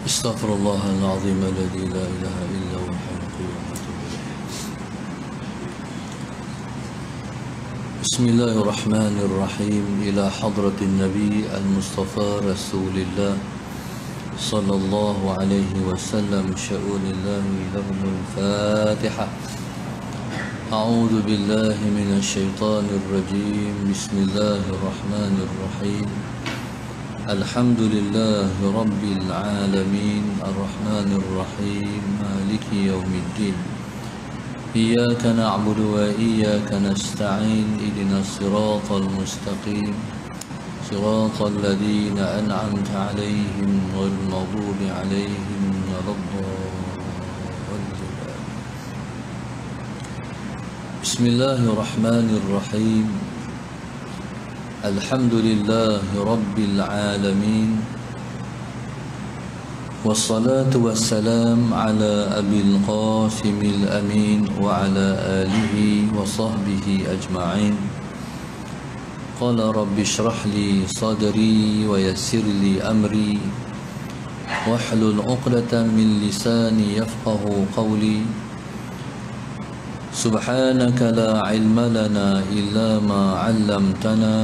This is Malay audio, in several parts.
استغفر الله العظيم الذي لا إله إلا هو الحي القيوم وأتوب إليه. بسم الله الرحمن الرحيم. إلى حضرة النبي المصطفى رسول الله صلى الله عليه وسلم شؤون الله لهم الفاتحة. أعوذ بالله من الشيطان الرجيم. بسم الله الرحمن الرحيم. الحمد لله رب العالمين الرحمن الرحيم مالك يوم الدين. إياك نعبد وإياك نستعين. اهدنا الصراط المستقيم صراط الذين أنعمت عليهم غير المغضوب عليهم ولا الضالين. بسم الله الرحمن الرحيم. الحمد لله رب العالمين والصلاة والسلام على أبي القاسم الأمين وعلى آله وصحبه أجمعين. قال رب اشرح لي صدري ويسر لي أمري واحلل عقدة من لساني يفقه قولي. سبحانك لا علم لنا إلا ما علمتنا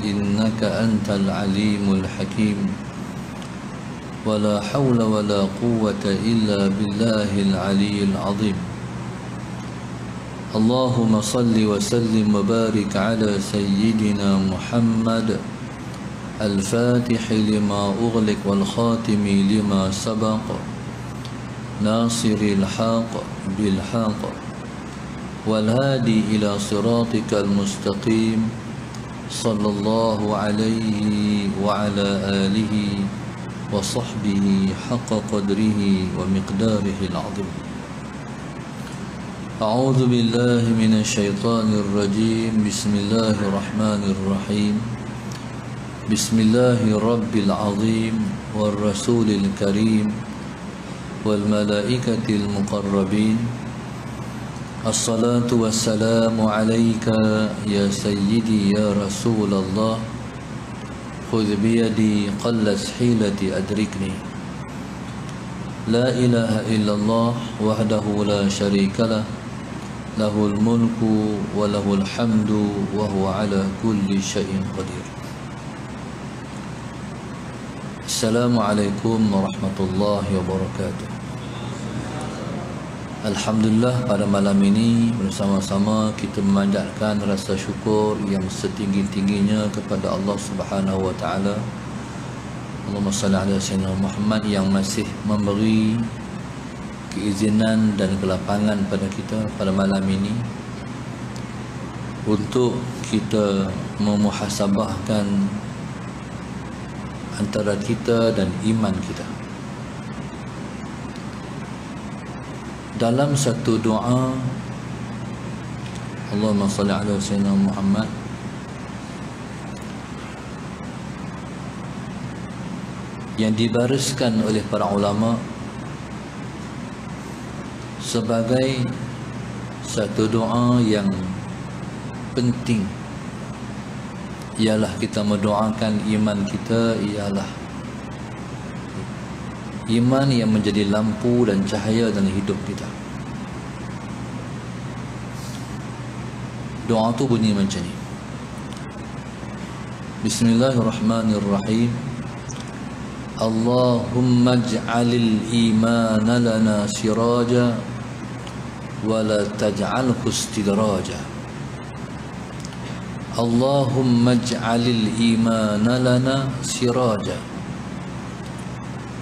إنك أنت العليم الحكيم. ولا حول ولا قوة إلا بالله العلي العظيم. اللهم صل وسلم وبارك على سيدنا محمد الفاتح لما أغلق والخاتم لما سبق ناصر الحق بالحق والهادي إلى صراطك المستقيم صلى الله عليه وعلى آله وصحبه حق قدره ومقداره العظيم. أعوذ بالله من الشيطان الرجيم. بسم الله الرحمن الرحيم. بسم الله رب العظيم والرسول الكريم والملائكة المقربين. الصلاة والسلام عليك يا سيدي يا رسول الله. خذ بيدي قلت حيلتي أدركني. لا إله إلا الله وحده لا شريك له له الملك وله الحمد وهو على كل شيء قدير. السلام عليكم ورحمة الله وبركاته. Alhamdulillah, pada malam ini bersama-sama kita memanjatkan rasa syukur yang setinggi-tingginya kepada Allah Subhanahu wa taala. Allahumma salli ala sayyidina Muhammad yang masih memberi keizinan dan kelapangan pada kita pada malam ini untuk kita memuhasabahkan antara kita dan iman kita. Dalam satu doa, Allahumma salli ala sayyidina Muhammad, yang dibariskan oleh para ulama sebagai satu doa yang penting, ialah kita mendoakan iman kita, ialah iman yang menjadi lampu dan cahaya dalam hidup kita. Doa tu bunyi macam ni. Bismillahirrahmanirrahim. Allahumma ij'alil imana lana siraja wa la taj'alhu istidraja. Allahumma ij'alil imana lana siraja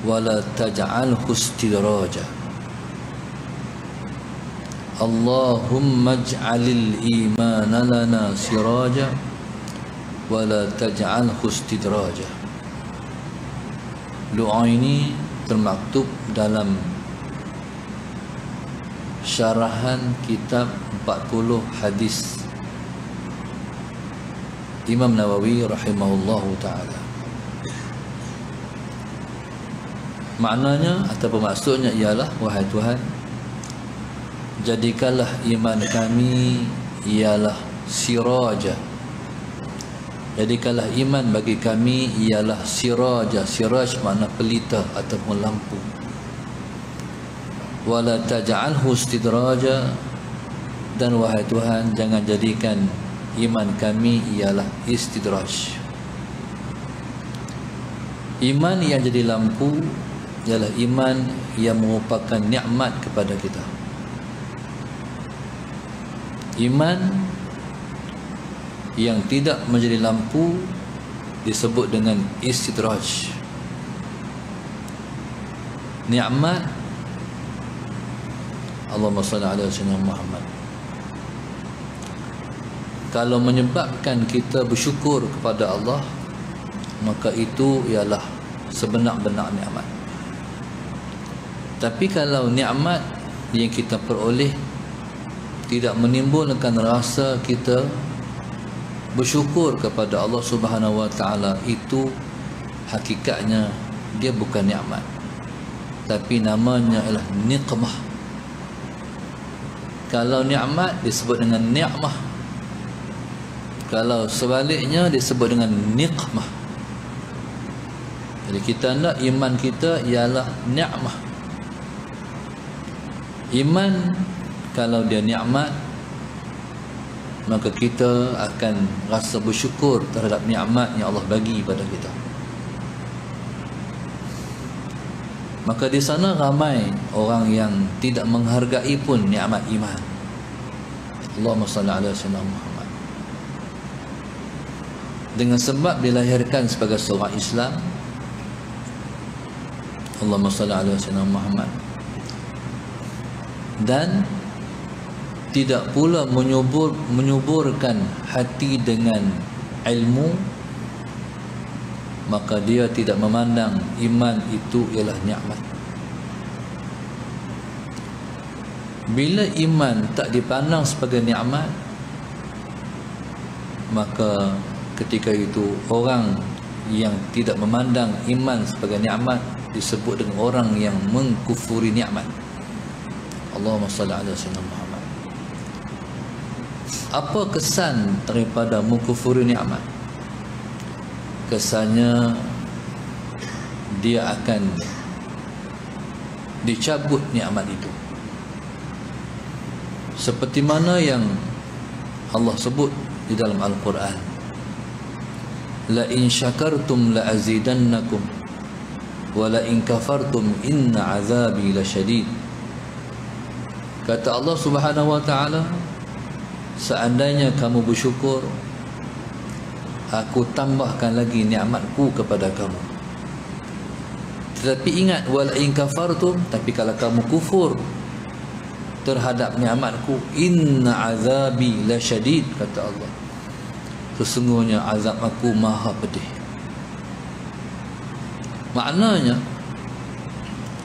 ولا تجعله استدراجا. اللهم اجعل الإيمان لنا سراجا ولا تجعله استدراجا. Doa ini termaktub dalam syarahan kitab 40 hadis Imam Nawawi rahimahullahu ta'ala. Maknanya atau maksudnya ialah, wahai Tuhan, jadikanlah iman kami ialah siraja, Jadi kalau iman bagi kami ialah siraj makna pelita ataupun lampu. Wala taj'alhu istidraja, dan wahai Tuhan jangan jadikan iman kami ialah istidraj. Iman yang jadi lampu ialah iman yang merupakan nikmat kepada kita. Iman yang tidak menjadi lampu disebut dengan istidraj. Nikmat, Allahumma salli ala sayyidina Muhammad, kalau menyebabkan kita bersyukur kepada Allah, maka itu ialah sebenar-benar nikmat. Tapi kalau nikmat yang kita peroleh tidak menimbulkan rasa kita bersyukur kepada Allah Subhanahu wa taala, itu hakikatnya dia bukan nikmat, tapi namanya ialah niqmah. Kalau nikmat disebut dengan ni'mah, kalau sebaliknya disebut dengan niqmah. Jadi kita nak iman kita ialah ni'mah. Iman kalau dia nikmat, maka kita akan rasa bersyukur terhadap nikmat yang Allah bagi pada kita. Maka di sana ramai orang yang tidak menghargai pun nikmat iman. Allahumma salli ala sayyidina Muhammad. Dengan sebab dilahirkan sebagai seorang Islam, Allahumma salli ala sayyidina Muhammad, dan tidak pula menyuburkan hati dengan ilmu, maka dia tidak memandang iman itu ialah nikmat. Bila iman tak dipandang sebagai nikmat, maka ketika itu orang yang tidak memandang iman sebagai nikmat disebut dengan orang yang mengkufuri nikmat. Allahumma salli ala sayyidina Muhammad. Apa kesan daripada mengkufuri nikmat? Kesannya dia akan dicabut nikmat itu, seperti mana yang Allah sebut di dalam Al-Quran, la in syakartum la azidannakum wa la in kafartum inna azabi lasyadid. Kata Allah Subhanahu wa taala, seandainya kamu bersyukur, aku tambahkan lagi nikmatku kepada kamu. Tetapi ingat, wal in kafartum, tapi kalau kamu kufur terhadap nikmatku, inna azabi lasyadid, kata Allah, sesungguhnya azab aku maha pedih. Maknanya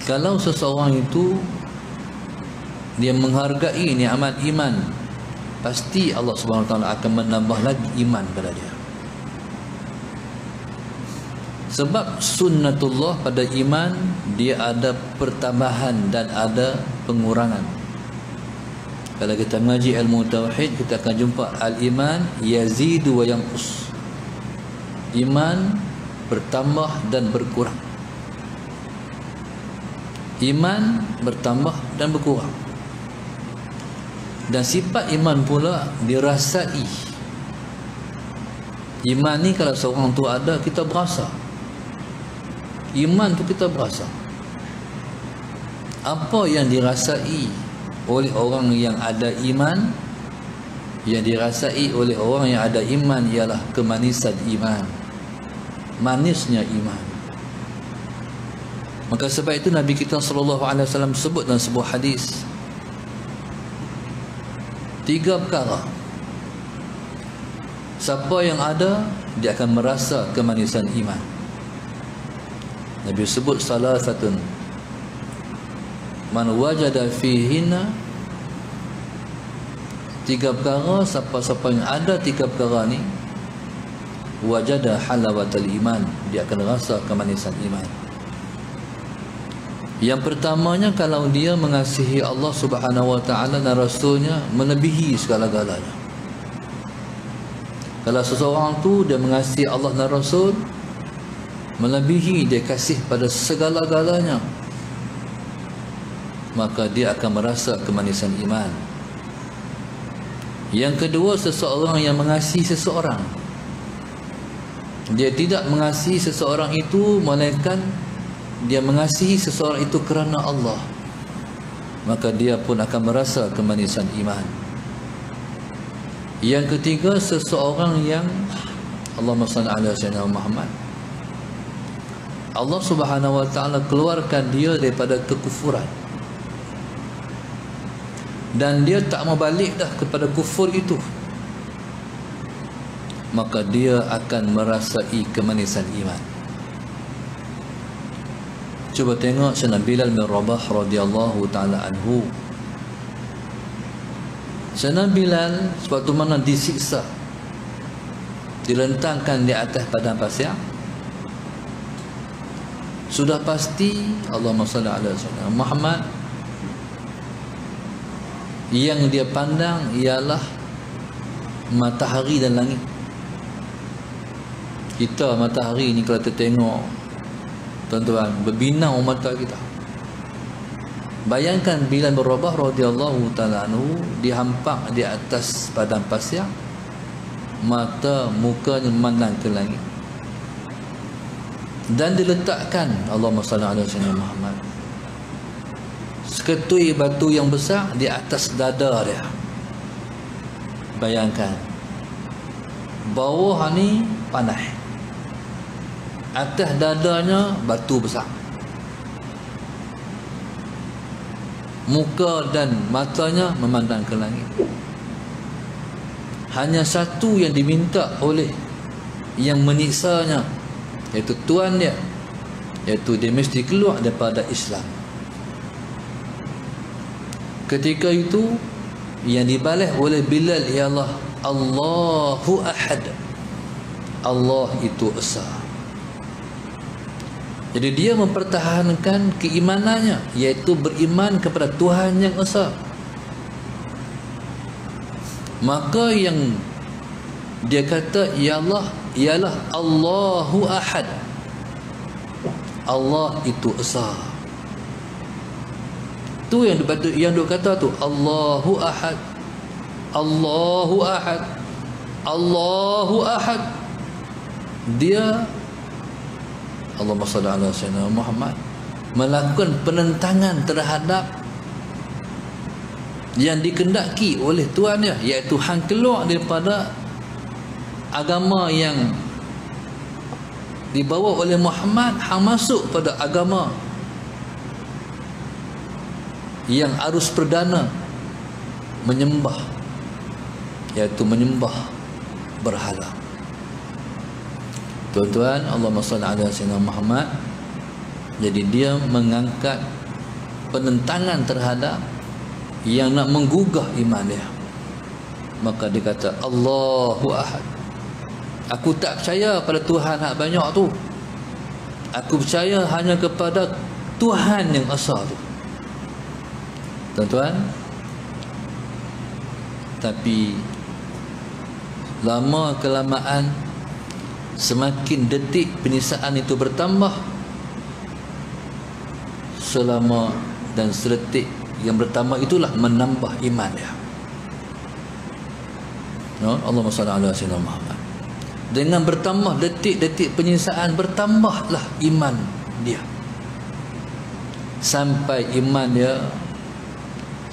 kalau seseorang itu dia menghargai nikmat iman, pasti Allah Subhanahu wa taala akan menambah lagi iman pada dia. Sebab sunnatullah pada iman, dia ada pertambahan dan ada pengurangan. Kalau kita mengaji ilmu tauhid, kita akan jumpa al-iman yazidu wa yanqus. Iman bertambah dan berkurang. Iman bertambah dan berkurang. Dan sifat iman pula dirasai. Iman ni kalau seorang tu ada, kita berasa. Iman tu kita berasa. Apa yang dirasai oleh orang yang ada iman, yang dirasai oleh orang yang ada iman ialah kemanisan iman, manisnya iman. Maka sebab itu Nabi kita SAW sebut dalam sebuah hadis, 3 perkara siapa yang ada, dia akan merasa kemanisan iman. Nabi sebut salah satu, man wajada fihinna, 3 perkara, siapa-siapa yang ada 3 perkara ni, wajada halawatal iman, dia akan rasa kemanisan iman. Yang pertamanya, kalau dia mengasihi Allah Subhanahu wa taala dan Rasulnya melebihi segala-galanya. Kalau seseorang tu dia mengasihi Allah dan Rasul melebihi dia kasih pada segala-galanya, maka dia akan merasa kemanisan iman. Yang kedua, seseorang yang mengasihi seseorang, dia tidak mengasihi seseorang itu melainkan dia mengasihi seseorang itu kerana Allah, maka dia pun akan merasa kemanisan iman. Yang ketiga, seseorang yang Allahumma salli ala sayyidina Muhammad, Allah Subhanahu wa taala keluarkan dia daripada kekufuran dan dia tak mau balik dah kepada kufur itu, maka dia akan merasai kemanisan iman. Cuba tengok Sayyidina Bilal bin Rabah radhiyallahu taala anhu. Sayyidina Bilal suatu mana disiksa, dilentangkan di atas padang pasir. Sudah pasti Allahumma salli ala sayyidina Muhammad, yang dia pandang ialah matahari dan langit. Kita matahari ni kalau kita tengok, tuan-tuan, berbinau mata kita. Bayangkan Bilal bin Rabah radhiyallahu taala anhu dihampak di atas padang pasir, mata mukanya memandang ke langit, dan diletakkan Allahumma salli ala sayyidina Muhammad seketui batu yang besar di atas dada dia. Bayangkan, bawah ni panas, atas dadanya batu besar, muka dan matanya memandang ke langit. Hanya satu yang diminta oleh yang menyiksanya, iaitu tuan dia, iaitu dia mesti keluar daripada Islam. Ketika itu yang dibalas oleh Bilal ialah Allahu Ahad, Allah itu esa. Jadi dia mempertahankan keimanannya, iaitu beriman kepada Tuhan yang esa. Maka yang dia kata ialah Allahu Ahad, Allah itu esa. Tu yang dia kata tu, Allahu Ahad, Allahu Ahad, Allahu Ahad. Dia Allahumma salli ala sayyidina Muhammad melakukan penentangan terhadap yang dikendaki oleh tuannya, iaitu hang keluar daripada agama yang dibawa oleh Muhammad, hang masuk pada agama yang arus perdana menyembah, iaitu menyembah berhala. Tuan-tuan, Allahumma salli ala sayyidina Muhammad. Jadi dia mengangkat penentangan terhadap yang nak menggugah iman dia. Maka dia kata Allahu Ahad, aku tak percaya pada Tuhan hak banyak tu, aku percaya hanya kepada Tuhan yang esa tu. Tuan-tuan, tapi lama kelamaan semakin detik penyiksaan itu bertambah, selama dan sedetik yang bertambah itulah menambah iman dia. Allahumma salli ala sayyidina Muhammad. Dengan bertambah detik-detik penyiksaan, bertambahlah iman dia, sampai iman dia,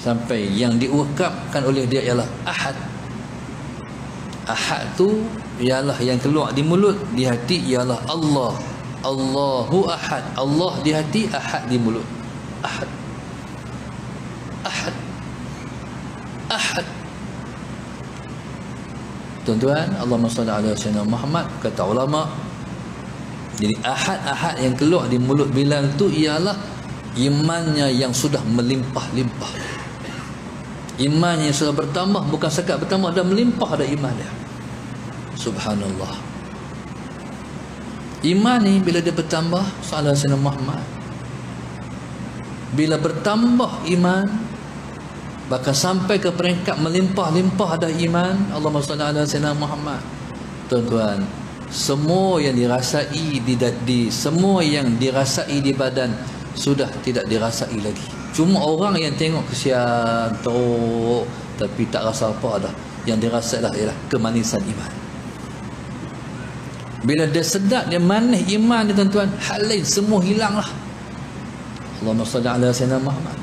sampai yang diungkapkan oleh dia ialah Ahad. Ahad tu ialah yang keluar di mulut, di hati ialah Allah. Allahu Ahad, Allah di hati, Ahad di mulut. Ahad, Ahad, Ahad. Tuan-tuan, Allahumma salli ala sayyidina Muhammad. Kata ulama, jadi Ahad-Ahad yang keluar di mulut Bilal tu ialah imannya yang sudah melimpah-limpah. Imannya yang sudah bertambah, bukan sekat bertambah, dan melimpah ada iman dia. Subhanallah. Iman ni bila dia bertambah, sallallahu alaihi wasallam Muhammad, bila bertambah iman, bahkan sampai ke peringkat melimpah-limpah ada iman, Allahumma salli ala sayyidina Muhammad, Tuan-tuan, semua yang dirasai semua yang dirasai di badan sudah tidak dirasai lagi. Cuma orang yang tengok kesian teruk tapi tak rasa apa dah. Yang dirasa dah ialah kemanisan iman. Bila dia sedap, dia manis iman dia, tuan-tuan, hal lain semua hilanglah. Allahumma salli ala sayyidina Muhammad.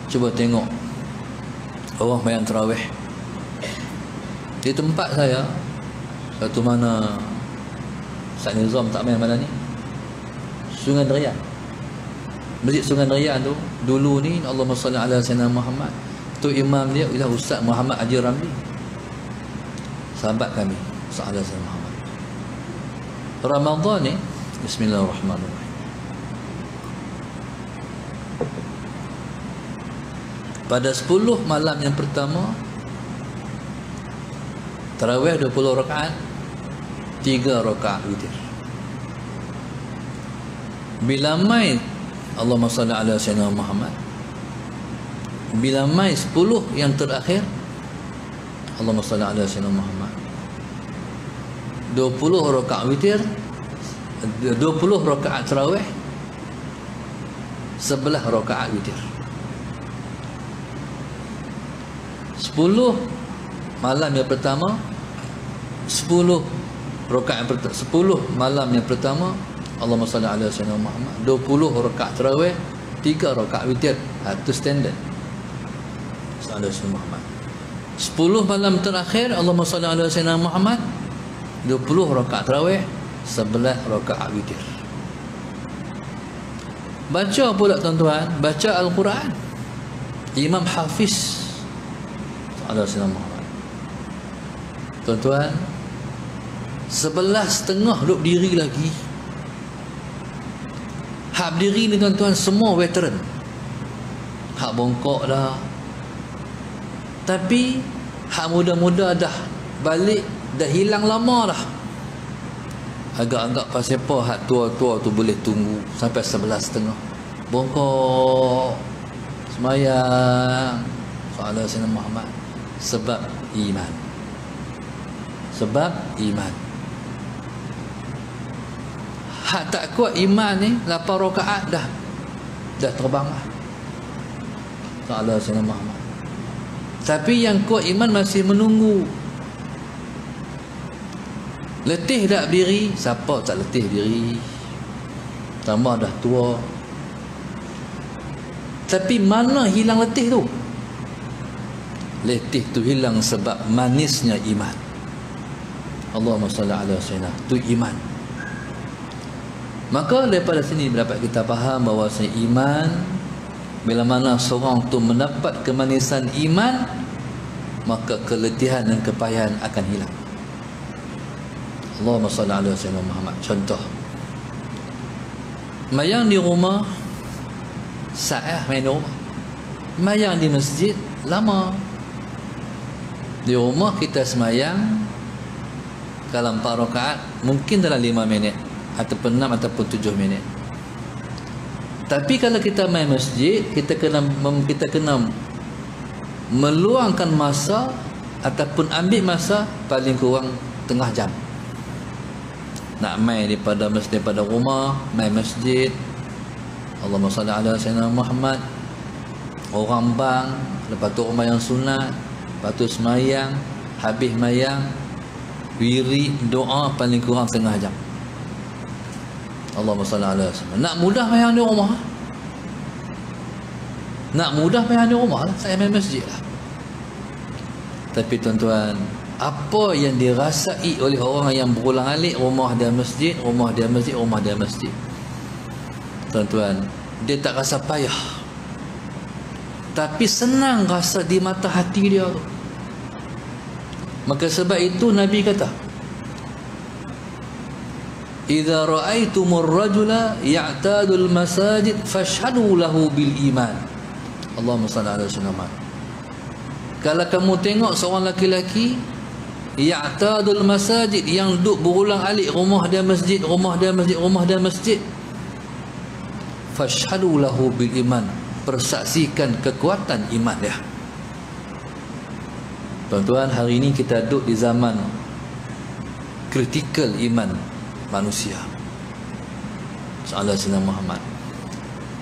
Cuba tengok orang bayang tarawih di tempat saya, satu mana Ustaz Nizam tak main malam ni, Sungai Derian. Masjid Sungai Derian tu dulu ni, Allahumma salli ala sayyidina Muhammad, tu imam dia ialah Ustaz Muhammad Haji Ramli, sahabat kami. Ustaz ala sayyidina Muhammad. Ramadan ni, bismillahirrahmanirrahim, pada 10 malam yang pertama tarawih 20 rakaat, 3 rakaat witir. Bila mai Allahumma salli ala sayyidina Muhammad, bila mai 10 yang terakhir Allahumma salli ala sayyidina Muhammad, 20 rakaat witir, 20 rakaat tarawih, 11 rakaat witir. 10 malam yang pertama, 10 rakaat yang pertama, 10 malam yang pertama Allahumma salli ala sayyidina Muhammad, 20 rakaat tarawih, 3 rakaat witir. Itu standard. Sallallahu alaihi Muhammad. 10 malam terakhir Allahumma salli ala sayyidina Muhammad, 20 rakaat tarawih, 11 rakaat witir. Baca pula, tuan-tuan, baca Al-Quran. Imam Hafiz ala sayyidina Muhammad. Tuan-tuan, 11.30 duduk diri lagi. Hak berdiri ni, tuan-tuan, semua veteran. Hak bongkok dah. Tapi hak muda-muda dah balik, dah hilang lama dah. Agak-agak pasal apa hak tua-tua tu boleh tunggu sampai 11.30. Bongkok semayang ala sayyidina Muhammad. Sebab iman. Sebab iman. Hak tak kuat iman ni, 8 rakaat dah terbang lah ala sayyidina Muhammad. Tapi yang kuat iman masih menunggu. Letih tak berdiri? Siapa tak letih diri? Tambah dah tua. Tapi mana hilang letih tu? Letih tu hilang sebab manisnya iman. Allahumma salli ala sayyidina, tu iman. Maka daripada sini dapat kita faham bahawa iman, bila mana seorang tu mendapat kemanisan iman, maka keletihan dan kepayahan akan hilang. Allahumma salli ala sayyidina Muhammad. Contoh, mayang di rumah sah, main di rumah. Mayang di masjid lama. Di rumah kita semayang kalau 4 rakaat mungkin dalam 5 minit ataupun 6 ataupun 7 minit. Tapi kalau kita main masjid, kita kena meluangkan masa ataupun ambil masa paling kurang tengah jam. Nak main daripada rumah, main masjid, Allahumma salli ala sayyidina Muhammad, orang bang, lepas tu rumah yang sunat, lepas tu semayang, habis mayang, wirid, doa paling kurang setengah jam. Allahumma salli ala sayyidina. Nak mudah mayang di rumah, nak mudah mayang di rumah lah, saya main masjid lah. Tapi tuan-tuan, apa yang dirasai oleh orang yang berulang alik rumah dia masjid, rumah dia masjid, rumah dia masjid, tuan-tuan, dia tak rasa payah, tapi senang rasa di mata hati dia tu. Maka sebab itu Nabi kata, idza ra'aitumur rajula ya'tadul masajid fashhadu lahu bil iman. Allahumma salli ala sayyidina Muhammad. Kalau kamu tengok seorang laki-laki ya'tadul masajid, yang duduk berulang alik rumah dia masjid, rumah dia masjid, rumah dia masjid, fashhadu lahu bil iman, persaksikan kekuatan iman dia. Tuan-tuan, hari ini kita duduk di zaman kritikal iman manusia. Salah Sayyidina Muhammad.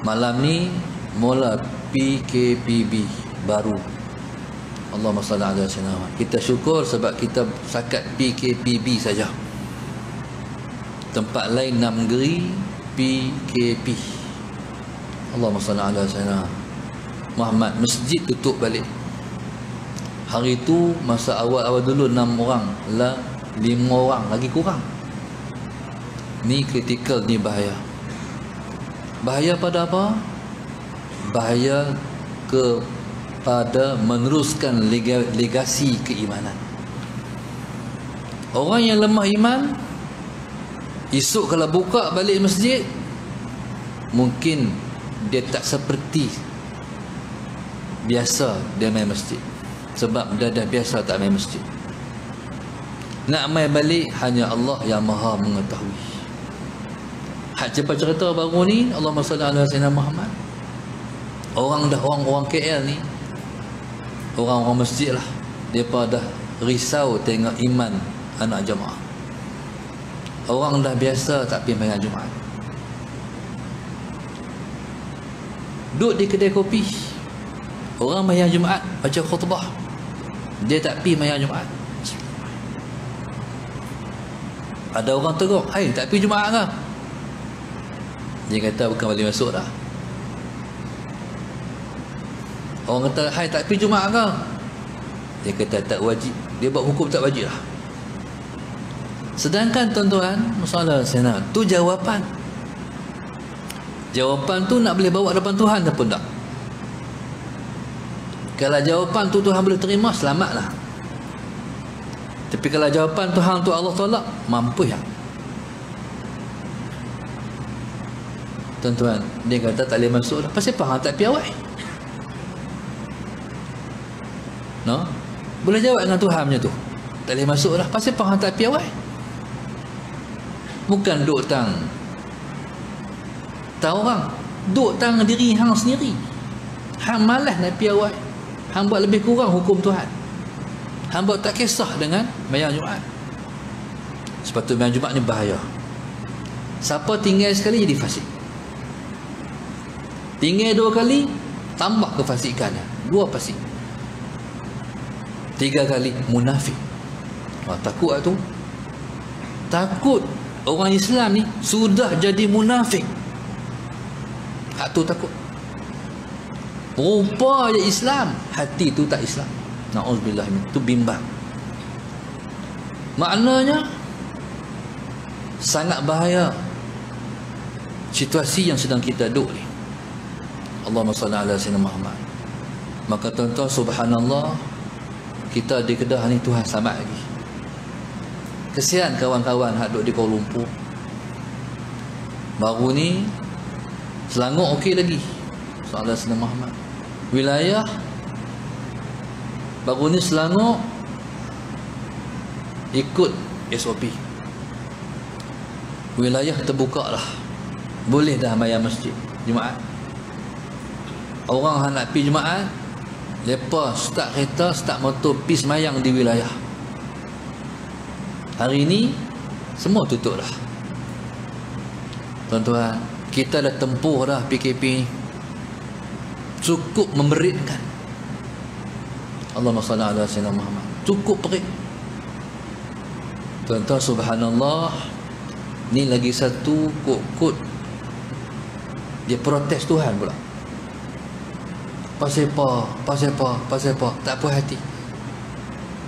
Malam ni mula PKPB baru. Allahumma salli ala Sayyidina Muhammad. Kita syukur sebab kita sakat PKPB saja. Tempat lain nak negeri PKP. Allahumma salli ala Sayyidina Muhammad. Masjid tutup balik. Hari tu masa awal-awal dulu 6 orang lah, 5 orang lagi kurang. Ni kritikal, ni bahaya. Bahaya pada apa? Bahaya kepada meneruskan legasi keimanan. Orang yang lemah iman, esok kalau buka balik masjid, mungkin dia tak seperti biasa dia main masjid. Sebab dia dah biasa tak main masjid. Nak main balik hanya Allah yang maha mengetahui. Hak cepat cerita baru ni, Allahumma salli ala Sayyidina Muhammad. Orang KL ni, orang-orang masjid lah, mereka dah risau tengok iman anak jemaah. Orang dah biasa tak pergi main Jumaat. Duduk di kedai kopi, orang main Jumaat baca khutbah, dia tak pergi main Jumaat. Ada orang tegur, "Hai, tak pergi Jumaat ke?" Dia kata bukan boleh masuk dah. Orang kata, "Hai, tak pergi Jumaat ke?" Dia kata tak wajib. Dia buat hukum tak wajib lah. Sedangkan tuan-tuan, masalah sana tu jawapan. Jawapan tu nak boleh bawa depan Tuhan ataupun tak? Kalau jawapan tu Tuhan boleh terima, selamatlah. Tapi kalau jawapan Tuhan tu Allah tolak, mampu ya? Tuan-tuan, dia kata tak boleh masuk dah. Pasal apa hang tak pergi awal? No? Boleh jawab dengan Tuhan macam tu. Tak boleh masuk dah. Pasal apa hang tak pergi awal? Bukan duk tang tahu orang, duk tang diri hang sendiri. Hang malas nak pergi awal. Hang buat lebih kurang hukum Tuhan. Hang buat tak kisah dengan bayang Jumaat. Sepatutnya bayang Jumaat ni bahaya. Siapa tinggal sekali jadi fasik. Tinggal 2 kali, tambah kefasikannya. 2 fasik. 3 kali munafik. Takut lah tu. Takut orang Islam ni sudah jadi munafik. Hak tu takut. Rupa je Islam, hati tu tak Islam. Na'udzubillah, itu bimbang. Maknanya sangat bahaya situasi yang sedang kita duduk ni. Allahumma salli ala Sayyidina Muhammad. Maka tuan-tuan, subhanallah, kita di Kedah ni Tuhan selamat lagi. Kesian kawan-kawan hak duduk di Kuala Lumpur. Baru ni Selangor okey lagi. Sallallahu alaihi wasallam Muhammad. Wilayah baru ni Selangor ikut SOP. Wilayah terbuka lah. Boleh dah bayar masjid Jumaat. Orang nak pergi Jumaat, lepas start kereta, start motor, pergi semayang di wilayah. Hari ni semua tutup dah. Tuan-tuan, kita dah tempuh dah PKP ni. Cukup memeritkan. Allahumma salli ala Sayyidina Muhammad. Cukup perit. Tuan-tuan, subhanallah, ni lagi satu kod dia protes Tuhan pula. Pasal apa? Tak puas hati.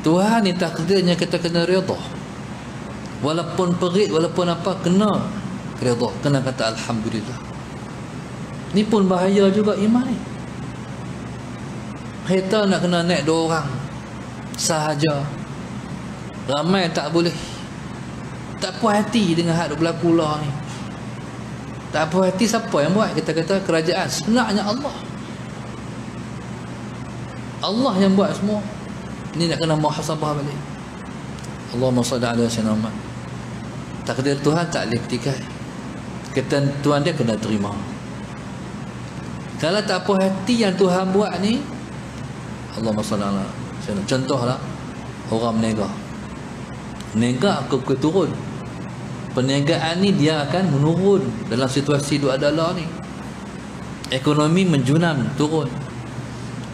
Tuhan ni takdirnya kita kena redha. Walaupun perit, walaupun apa, kena redha, kena kata alhamdulillah. Ni pun bahaya juga iman ni. Kereta nak kena naik 2 orang sahaja, ramai tak boleh. Tak puas hati dengan hak berlaku lah ni. Tak puas hati siapa yang buat? Kita kata kerajaan. Sebenarnya Allah yang buat semua. Ni nak kena muhasabah balik. Allahumma salli ala Sayyidina Muhammad. Takdir Tuhan tak boleh petikai. Ketentuan dia kena terima. Kalau tak puas hati yang Tuhan buat ni, Allahumma salli ala Sayyidina. Contohlah orang berniaga. Niaga ke turun. Perniagaan ni dia akan menurun dalam situasi $2 ni. Ekonomi menjunam, turun.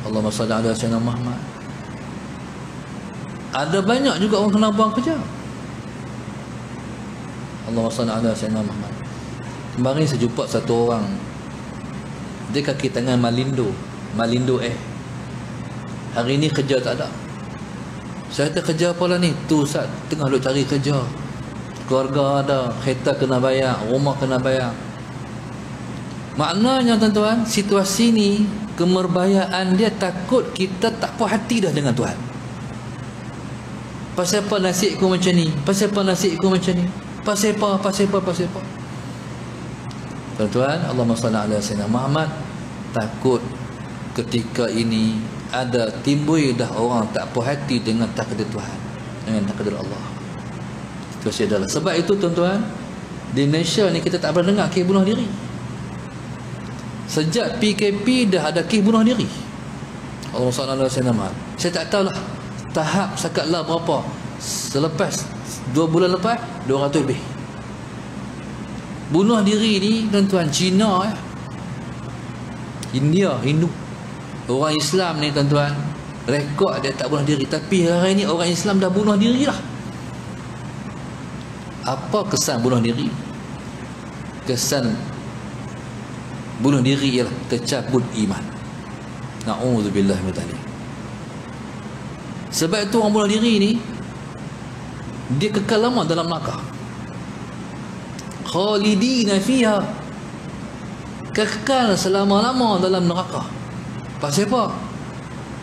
Allahumma salli ala sayyidina Muhammad. Ada banyak juga orang kena buang kerja. Allahumma salli ala sayyidina Muhammad. Kemarin saya jumpa satu orang, dia kaki tangan Malindo hari ni kerja tak ada. Saya kata, kerja apa lah ni? Tu Ustaz, tengah duk cari kerja, keluarga ada, kereta kena bayar, rumah kena bayar. Maknanya tuan-tuan, situasi ni kemerbayaan dia takut kita tak puas hati dah dengan Tuhan. Pasal apa nasibku macam ni? Pasal apa nasibku macam ni? Pasal apa? Tuan-tuan, Allahumma salli ala sayyidina Muhammad. Takut ketika ini ada timbul dah orang tak puas hati dengan takdir Tuhan, dengan takdir Allah. Itu adalah sebab itu tuan-tuan, di Malaysia ni kita tak pernah dengar kes bunuh diri. Sejak PKP dah ada kes bunuh diri. Allahumma salli ala sayyidina Muhammad. Saya tak tahulah tahap sakatlah berapa. Selepas 2 bulan lepas 200 lebih. Bunuh diri ni tuan-tuan, Cina India, Hindu. Orang Islam ni tuan-tuan, rekod dia tak bunuh diri, tapi hari ni orang Islam dah bunuh diri lah. Apa kesan bunuh diri? Kesan bunuh diri ialah tercabut iman. Na'udzubillah min dzalik. Sebab itu orang bunuh diri ni dia kekal lama dalam neraka. Khalidina fiha, kekal selama-lama dalam neraka. Pasal apa?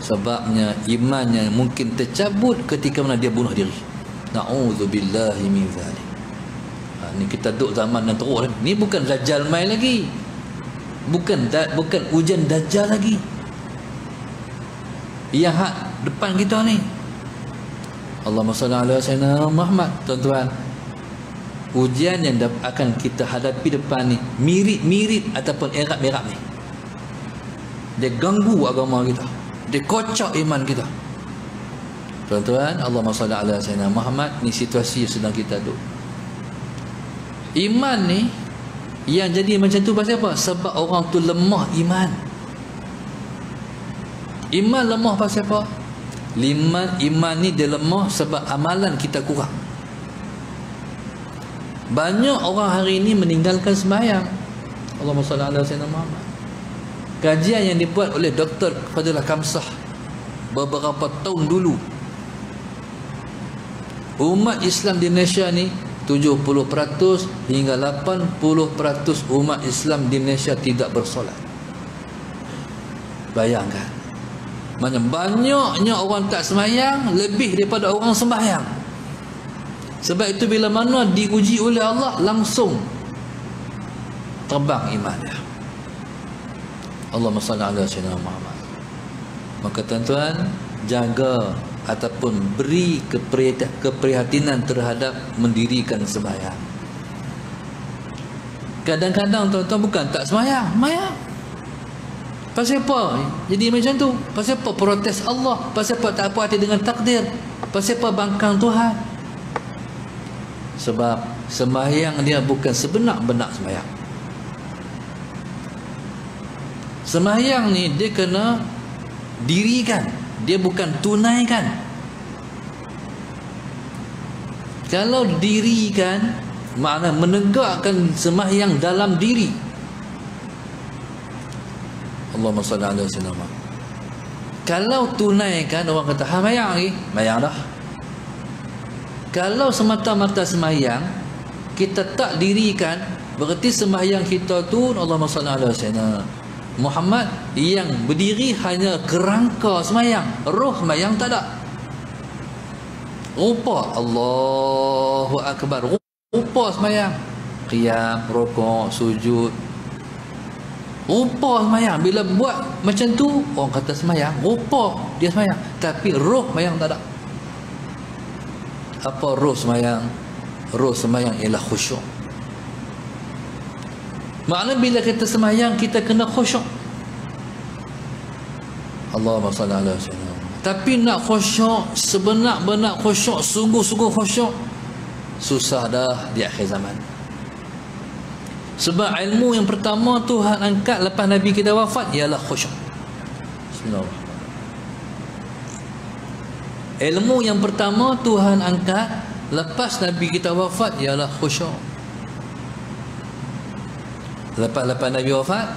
Sebabnya imannya mungkin tercabut ketika mana dia bunuh diri. Na'udzubillahi min dzalik. Ni kita duduk zaman yang teruk ni. Ni bukan Dajjal mai lagi. Bukan ujian Dajjal lagi. Yang hak depan kita ni. Allahumma salli ala sayyidina Muhammad. Tuan-tuan, ujian yang akan kita hadapi depan ni mirip-mirip ataupun erap-erap ni. Dia ganggu agama kita, dia kocok iman kita. Tuan-tuan, Allahumma salli ala sayyidina Muhammad. Ni situasi yang sedang kita duduk. Iman ni yang jadi macam tu pasal apa? Sebab orang tu lemah iman. Iman lemah pasal apa? Iman ni dia lemah sebab amalan kita kurang. Banyak orang hari ini meninggalkan sembahyang. Allahumma salli ala sayyidina Muhammad. Kajian yang dibuat oleh Dr. Fadilah Kamsah beberapa tahun dulu, umat Islam di Malaysia ni 70% hingga 80% umat Islam di Malaysia tidak bersolat. Bayangkan, banyaknya orang tak sembahyang lebih daripada orang sembahyang. Sebab itu bila mana diuji oleh Allah, langsung terbang iman dia. Allahumma salli ala sayyidina Muhammad. Maka tuan-tuan, jaga ataupun beri keprihatinan terhadap mendirikan sembahyang. Kadang-kadang tuan-tuan bukan tak sembahyang, sembahyang. Pasal apa jadi macam tu? Pasal apa protes Allah? Pasal apa tak puas hati dengan takdir? Pasal apa bangkang Tuhan? Sebab sembahyang dia bukan sebenar-benar sembahyang. Sembahyang ni dia kena dirikan, dia bukan tunaikan. Kalau dirikan, makna menegakkan sembahyang dalam diri. Allahumma salli ala sayyidina Muhammad. Kalau tunaikan, orang kata, sembahyang lagi, sembahyang dah. Kalau semata-mata sembahyang, kita tak dirikan, berarti sembahyang kita tu, Allahumma salli ala sayyidina Muhammad, yang berdiri hanya kerangka sembahyang, roh sembahyang tak ada. Rupa Allahu Akbar, rupa sembahyang, qiyam, rukuk, sujud, rupa sembahyang. Bila buat macam tu, orang kata sembahyang, rupa dia sembahyang, tapi roh sembahyang tak ada. Apa roh sembahyang? Roh sembahyang ialah khusyuk. Makna bila kita sembahyang, kita kena khusyuk. Allahumma salli ala sayyidina. Tapi nak khusyuk, sebenar-benar khusyuk, sungguh-sungguh khusyuk, susah dah di akhir zaman. Sebab ilmu yang pertama Tuhan angkat lepas Nabi kita wafat ialah khusyuk. Bismillahirrahmanirrahim. Ilmu yang pertama Tuhan angkat lepas Nabi kita wafat ialah khusyuk. Lepas Nabi wafat,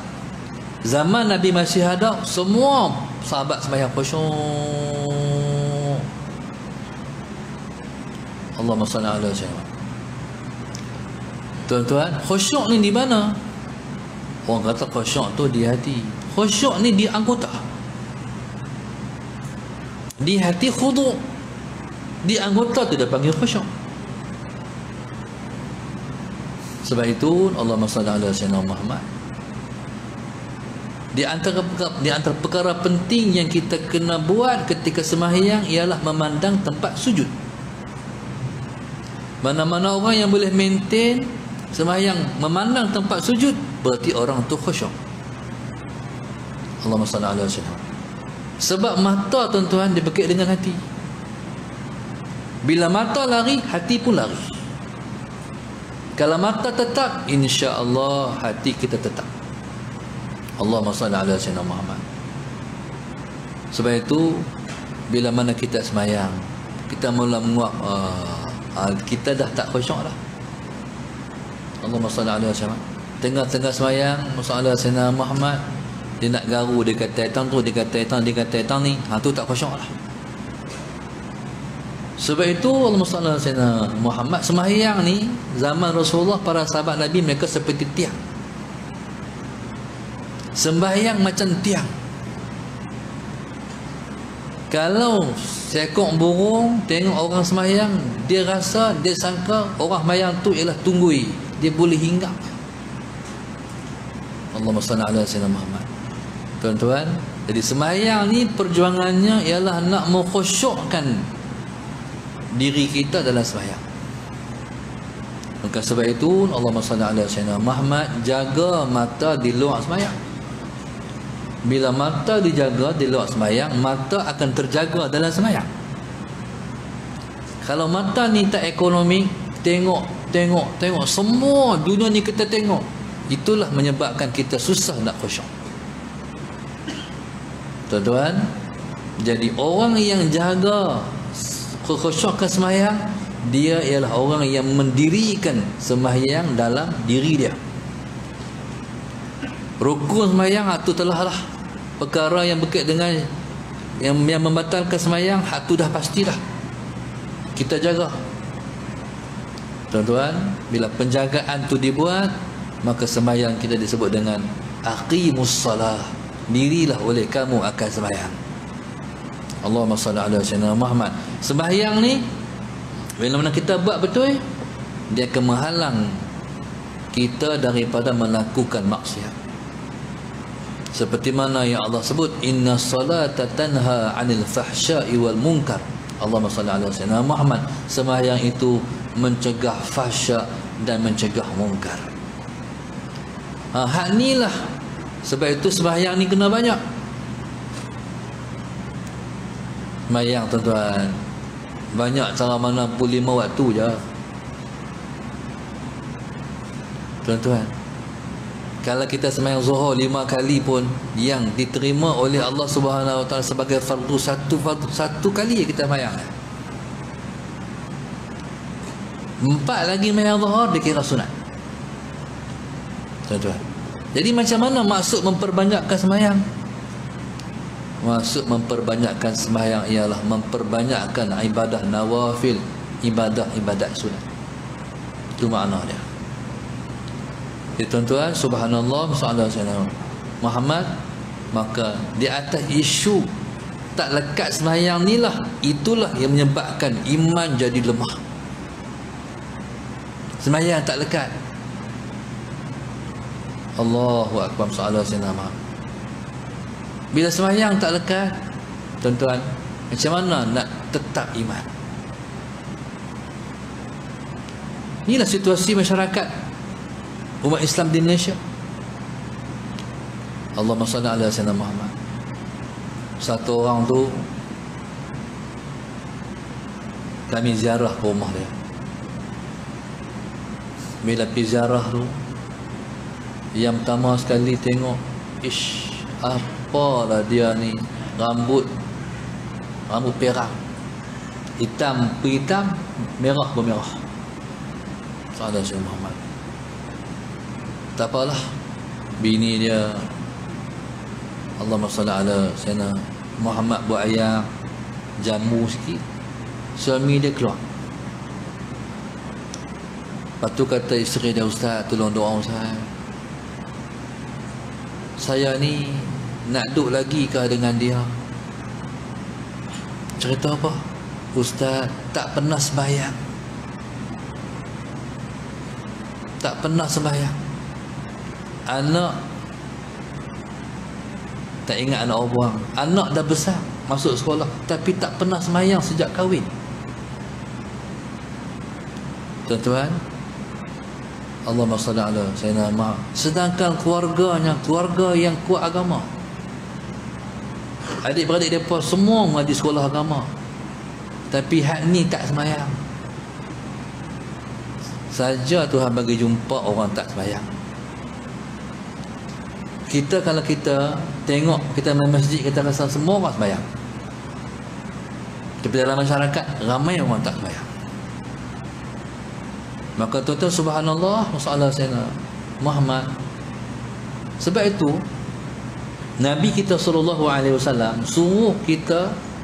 zaman Nabi masih ada, semua sahabat sembahyang khusyuk. Allahumma salli ala sayyidina. Tuan-tuan, khusyuk ni di mana? Orang kata khusyuk tu di hati. Khusyuk ni di anggota. Di hati khudu'. Di anggota tu dia panggil khusyuk. Sebab itu Allahumma salli ala sayyidina Muhammad. Di antara perkara penting yang kita kena buat ketika sembahyang ialah memandang tempat sujud. Mana-mana orang yang boleh maintain sembahyang memandang tempat sujud, berarti orang tu khusyuk. Allahumma salli ala sayyidina. Sebab mata, tuan-tuan, dia berkait dengan hati. Bila mata lari, hati pun lari. Kalau mata tetap, insya-Allah hati kita tetap. Allahumma salli ala sayyidina Muhammad. Sebab itu bila mana kita sembahyang, kita mula menguap, kita dah tak khusyuk dah. Allahumma salli ala sayyidina. Tengah-tengah sembahyang, salli ala sayyidina Muhammad, dia nak garu, dia kata etang tu, dia kata etang ni, tu tak khusyuk lah. Sebab itu Allahumma salli ala sayyidina Muhammad, sembahyang ni zaman Rasulullah, para sahabat Nabi, mereka seperti tiang. Sembahyang macam tiang. Kalau seekor burung tengok orang sembahyang, dia rasa, dia sangka orang sembahyang tu ialah tunggui, dia boleh hinggap. Allahumma salli ala sayyidina Muhammad. Tuan-tuan, jadi sembahyang ni perjuangannya ialah nak mengkhusyukkan diri kita dalam sembahyang. Maka sebab itu Allahumma salli ala sayyidina Muhammad, jaga mata di luar sembahyang. Bila mata dijaga di luar sembahyang, mata akan terjaga dalam sembahyang. Kalau mata ni tak ekonomi, tengok semua dunia ni kita tengok, itulah menyebabkan kita susah nak khusyuk. Tuan-tuan, jadi orang yang jaga khusyukkan sembahyang, dia ialah orang yang mendirikan sembahyang dalam diri dia. Rukun sembahyang itu telah lah perkara yang berkait dengan yang membatalkan sembahyang, itu dah pastilah kita jaga. Tuan-tuan, bila penjagaan tu dibuat, maka sembahyang kita disebut dengan aqimus salah. Dirilah oleh kamu akan sembahyang. Allahumma salli ala sayyidina Muhammad. Sembahyang ni bila mana kita buat betul, dia akan menghalang kita daripada melakukan maksiat. Seperti mana yang Allah sebut, inna salata tanha 'anil fahsya'i wal munkar. Allahumma salli ala sayyidina Muhammad. Sembahyang itu mencegah fahsya dan mencegah munkar. Hak ni lah. Sebab itu sembahyang ni kena banyak. Sembahyang, tuan-tuan, banyak cara mana pun 5 waktu je. Tuan-tuan, kalau kita sembahyang zuhur 5 kali pun, yang diterima oleh Allah Subhanahu Wa Taala sebagai fardu satu kali kita sembahyang. 4 lagi sembahyang zuhur dikira sunat. Tuan-tuan, jadi macam mana maksud memperbanyakkan sembahyang? Maksud memperbanyakkan sembahyang ialah memperbanyakkan ibadah nawafil, ibadah sunat. Itu makna dia. Jadi tuan-tuan, subhanallah, sallallahu Muhammad, maka di atas isu tak lekat sembahyang ni lah, itulah yang menyebabkan iman jadi lemah. Sembahyang tak lekat. Allahu akbar, sallallahu alaihi wasallam. Bila sembahyang tak lekat, tuan-tuan, macam mana nak tetap iman? Inilah situasi masyarakat umat Islam di Malaysia. Allahumma salli ala sayyidina Muhammad. Satu orang tu kami ziarah ke rumah dia. bila pergi ziarah tu, yang pertama sekali tengok, ish, apalah dia ni, rambut perak, hitam berhitam, merah bermerah. Salah Syekh Muhammad. Tak apalah, bini dia, Allahumma salli ala Sayyidina Muhammad, buat air jamu sikit, suami dia keluar. Lepas tu kata isteri dia, Ustaz tolong doa Ustaz, saya ni nak duduk lagi ke dengan dia. Cerita apa? Ustaz tak pernah sembahyang, tak pernah sembahyang. Anak tak ingat anak orang, anak dah besar masuk sekolah, tapi tak pernah sembahyang sejak kahwin. Tuan-tuan, Allahumma salli ala Sayyidina Muhammad. Sedangkan keluarganya keluarga yang kuat agama, adik-beradik mereka semua mengaji sekolah agama, tapi hak ni tak sembahyang. Saja Tuhan bagi jumpa orang tak sembahyang. Kita kalau kita tengok, kita main masjid, kita rasa semua orang sembahyang, tapi dalam masyarakat ramai orang tak sembahyang. Maka tuan-tuan, subhanallah, masalah Sayyidina Muhammad. Sebab itu Nabi kita SAW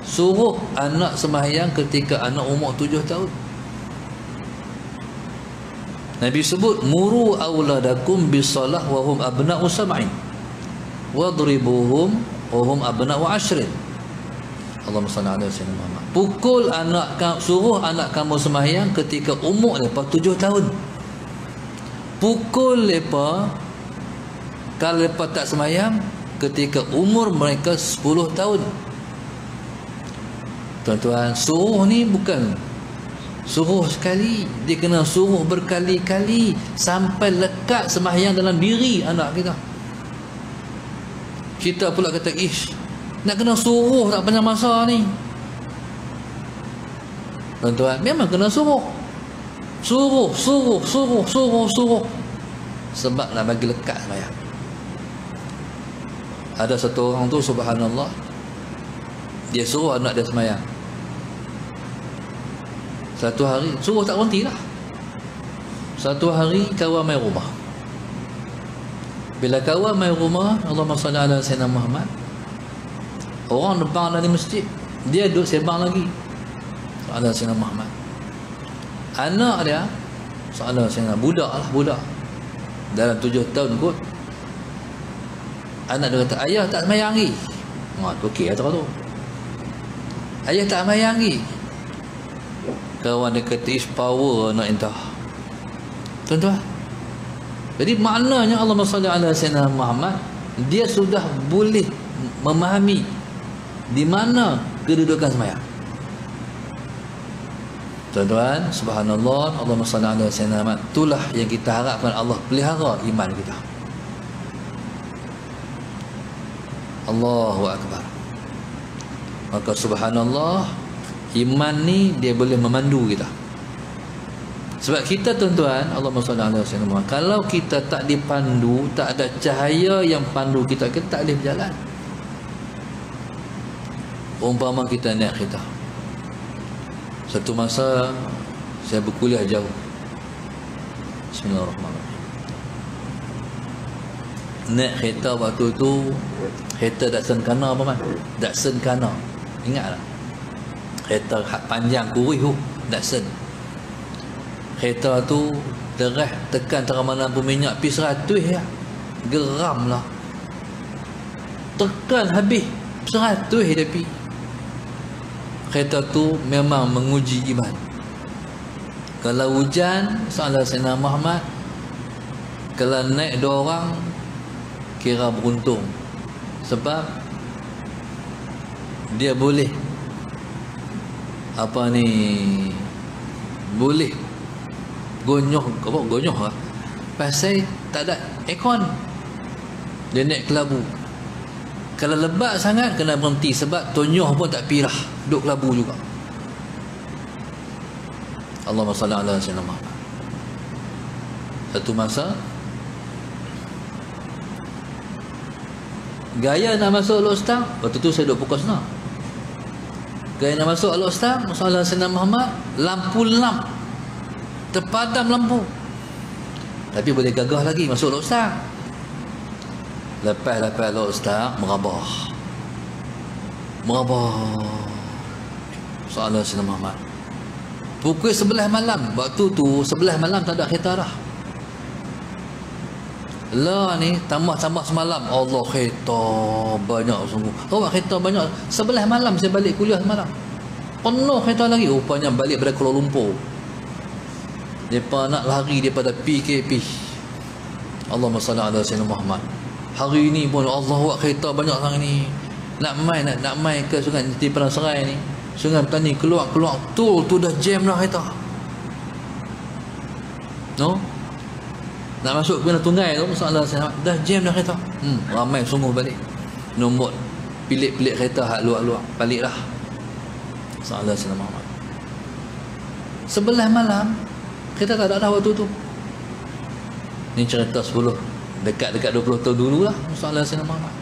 suruh anak sembahyang ketika anak umur 7 tahun. Nabi sebut, muru auladakum bisalah wa hum abna'u sab'in wadribuhum wa hum abna'u 10. Allahumma salli ala Sayyidina Muhammad. Pukul anak kamu, suruh anak kamu sembahyang ketika umur mereka 7 tahun. Pukul mereka kalau mereka tak sembahyang ketika umur mereka 10 tahun. Tuan-tuan, suruh ni bukan suruh sekali, dia kena suruh berkali-kali sampai lekat sembahyang dalam diri anak kita. Kita pula kata, ish, nak kena suruh tak banyak masa ni. Tuan-tuan, memang kena suruh. Suruh sebab nak bagi lekat sembahyang. Ada satu orang tu, subhanallah, dia suruh anak dia sembahyang. Satu hari, suruh tak berhenti lah. Satu hari kawan main rumah. Bila kawan main rumah, Allahumma salli ala Sayyidina Muhammad, orang depan dari masjid, dia duduk sembang lagi. Ala Sayyidina Muhammad. Anak dia, ala Sayyidina, budak dalam 7 tahun kot. Anak dia kata, ayah tak sembahyang lagi. Okey kata tu, ayah tak sembahyang lagi. Kawan dia kata, is power anak entah. Tuan-tuan, jadi maknanya Allahumma salli ala Sayyidina Muhammad, dia sudah boleh memahami di mana kedudukan sembahyang. Tuan-tuan, subhanallah, Allahumma salli ala Sayyidina Muhammad. Itulah yang kita harapkan Allah pelihara iman kita. Allahu Akbar. Maka subhanallah, iman ni dia boleh memandu kita. Sebab kita, tuan-tuan, Allahumma salli ala Sayyidina Muhammad, kalau kita tak dipandu, tak ada cahaya yang pandu kita, kita tak boleh berjalan. Umpama kita naik kereta. Satu masa saya berkuliah jauh. Bismillahirrahmanirrahim. Naik kereta waktu tu, kereta Datsun Kana apa man? Datsun Kana. Ingat tak? Kereta panjang kurih tu, Datsun. Kereta tu terah tekan terang pun minyak pi 100 ya. Geram lah. Tekan habis 100 dia pi. Kereta tu memang menguji iman. Kalau hujan, salah Sayyidina Muhammad, kalau naik 2 orang, kira beruntung. Sebab dia boleh apa ni, boleh gonyoh lah. Pasal tak ada aircon, dia naik kelabu. Kalau lebat sangat kena berhenti, sebab tonyoh pun tak pirah, duduk kelabu juga. Allahumma salli ala Sayyidina Muhammad. Satu masa gaya nak masuk Al-Ustaz, waktu tu saya duduk pukul senang. Gaya nak masuk Al-Ustaz, masalah Sayyidina Muhammad, lampu lam, terpadam lampu. Tapi boleh gagah lagi masuk Al-Ustaz. Lepas Al-Ustaz merabah soalan Sayyidina Muhammad. Pukul 11 malam. Waktu tu 11 malam tak ada kereta dah. Lah ni tambah semalam. Allah, kereta banyak sungguh. Awak kereta banyak. 11 malam saya balik kuliah semalam. Penuh kereta lagi. Rupanya balik dari Kuala Lumpur. Mereka nak lari daripada PKP. Allahumma salli ala Sayyidina Muhammad. Hari ni pun Allah, awak kereta banyak hari ni. Nak main ke sungai di Padang Serai ni, Sungai Petani, keluar tu dah jam dah kereta. No? Nak masuk ke Tunggai tu, masalah saya dah jam dah kereta. Ramai sungguh balik. Nombor pilih kereta hak luar balik dah. Masalah Sayyidina Muhammad. 11 malam kereta tak ada dah waktu tu. Ni cerita 10 dekat 20 tahun dulu lah, masalah Sayyidina Muhammad.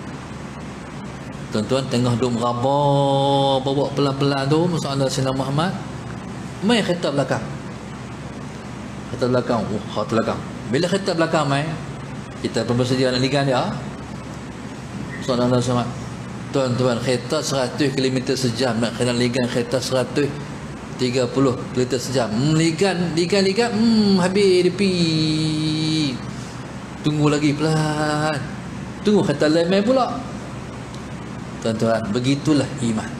Tuan-tuan tengah duduk merabah bawa pelan-pelan tu masalah Sayyidina Muhammad. Mai kereta belakang. Bila kereta belakang mai, kita pun bersedia nak ligan dia. Masalah Sayyidina Muhammad. Tuan-tuan, kereta 100 km sejam nak kena ligan kereta 130 km sejam. Ligan, habis depi. Tunggu lagi pelan. Tunggu kereta lain mai pula. Tuan-tuan, begitulah iman.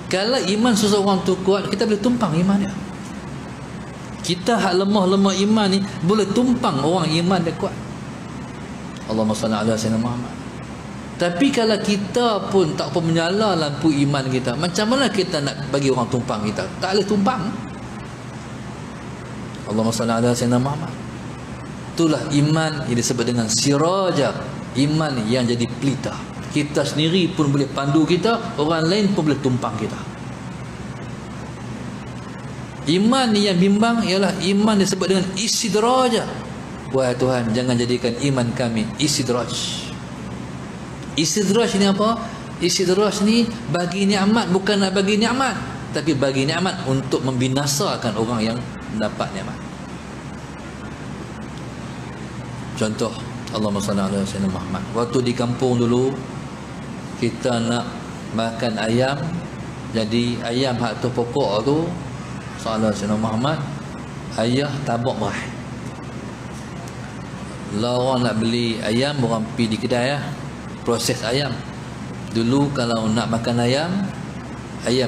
Kalau iman seseorang tu kuat, kita boleh tumpang iman dia. Kita hak lemah iman ni boleh tumpang orang iman dia kuat. Allahumma salli ala Sayyidina Muhammad. Tapi kalau kita pun tak apa menyala lampu iman kita, macam mana kita nak bagi orang tumpang kita? Tak boleh tumpang. Allahumma salli ala Sayyidina Muhammad. Itulah iman yang disebut dengan siraja, iman yang jadi pelita. Kita sendiri pun boleh pandu kita, orang lain pun boleh tumpang kita. Iman yang bimbang ialah iman disebut dengan istidraj. Wahai Tuhan, jangan jadikan iman kami istidraj. Istidraj ni apa? Istidraj ni bagi nikmat, bukan nak bagi nikmat, tapi bagi nikmat untuk membinasakan orang yang mendapat nikmat. Contoh, Allahumma salli ala Sayyidina Muhammad. Waktu di kampung dulu, kita nak makan ayam. Jadi ayam hak tu pokok tu, sallallahu Sayyidina Muhammad, ayah tabak merah. Lah orang nak beli ayam, orang pergi di kedai lah, proses ayam. Dulu kalau nak makan ayam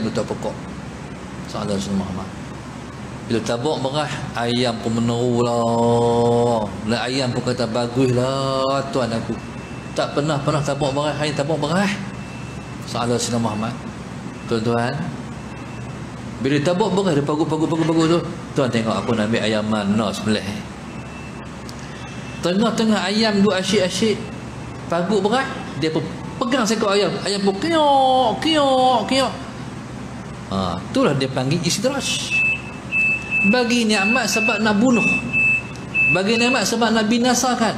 tu pokok, sallallahu Sayyidina Muhammad. Bila tabak merah, ayam pun meneru lah. Ayam pun kata, bagus lah tuan aku. Tak pernah tabak merah, ayam tabak merah. Sallallahu Sayyidina Muhammad. Tuan-tuan, bila tabak merah, dia bagus tu. Tuan tengok aku nak ambil ayam mana sebelah. Tengah-tengah ayam duk asyik-asyik pagut berat, dia pun pegang seekor ayam. Ayam pun kiok. Itulah dia panggil istidraj. Bagi nikmat sebab nak bunuh, bagi nikmat sebab nak binasakan.